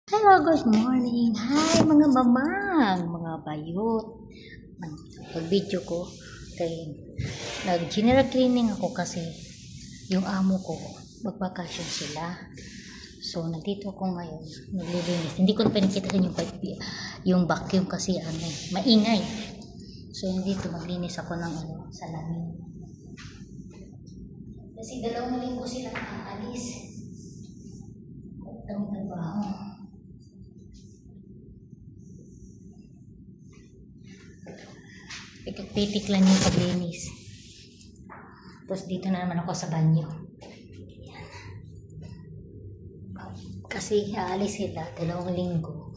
Hello, good morning. Hi mga mamang, mga bayot. Pag-video ko, kay nag-general cleaning ako kasi yung amo ko, mag-vacation sila. So, nandito ako ngayon, naglilinis. Hindi ko na pinakita yung vacuum kasi maingay. So, nandito maglinis ako ng salamin. Kasi 2 linggo sila aalis. Ang trabaho. Pitik lang yung paglinis. Tapos dito na naman ako sa banyo. Yan. Kasi aalis sila 2 linggo.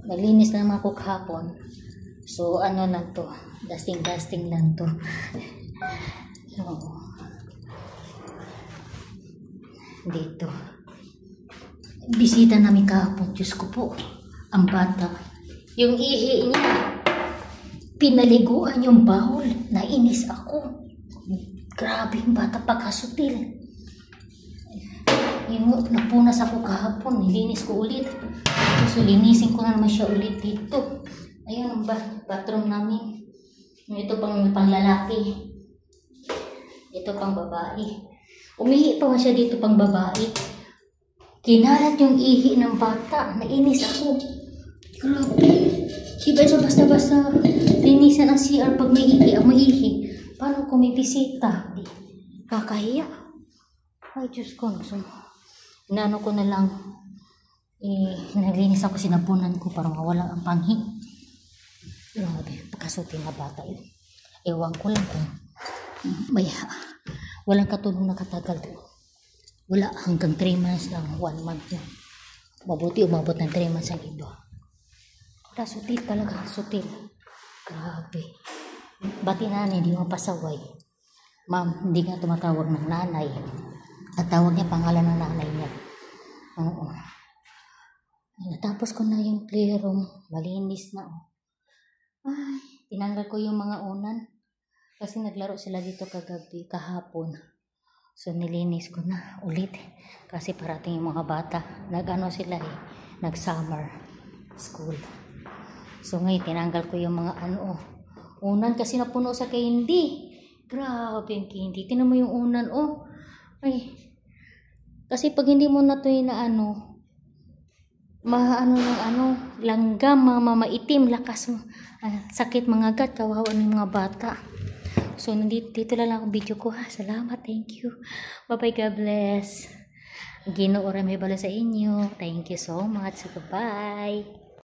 Naglinis na naman ako kahapon. So lang to, dusting lang to. So, dito. Bisita namin kahapon. Diyos ko po, ang bata. Yung ihi niya, pinaliguan yung bawol. Nainis ako. Grabe yung bata, pagkasutil. Yung napunas ako kahapon, nilinis ko ulit. So linisin ko na naman siya ulit dito. Ayun ang bathroom namin. Ito pang lalaki. Ito pang babae. Umihi pa siya dito pang babae. Kinalat yung ihi ng bata. Nainis ako. Grabe. Diba siya basta-basta linisan ang CR pag may ihi. Paano kung may bisita? Kakahiya. Ay, Diyos ko. Inano ko na lang. Naglinis ako, sinapunan ko para mawala ang panghi. Grabe. Pagkasutin na bata yun. Ewan ko lang kung walang katulong na katagal to. Wala, hanggang 3 months lang, 1 month lang. Mabuti umabot ng 3 months ang iba. Sutil talaga, sutil. Grabe. Bati nanay, hindi mo pasaway. Ma'am, hindi nga tumatawag ng nanay. At tawag niya pangalan ng nanay niya. Oo. Natapos ko na yung playroom. Malinis na. Ay, tinanggal ko yung mga unan. Kasi naglaro sila dito kahapon. So, nilinis ko na ulit. Kasi parating yung mga bata. Nag-summer school. So, ngayon, tinanggal ko yung mga unan kasi napuno sa candy. Grabe yung candy. Tinan mo yung unan, Ay. Kasi pag hindi mo na ito langgam, maitim, lakas mo. Sakit mga gat, kawawa ng mga bata. So, dito lang ang video ko, ha. Salamat, thank you. Bye-bye, God bless. Ginoo ra may bala sa inyo. Thank you so much. Goodbye.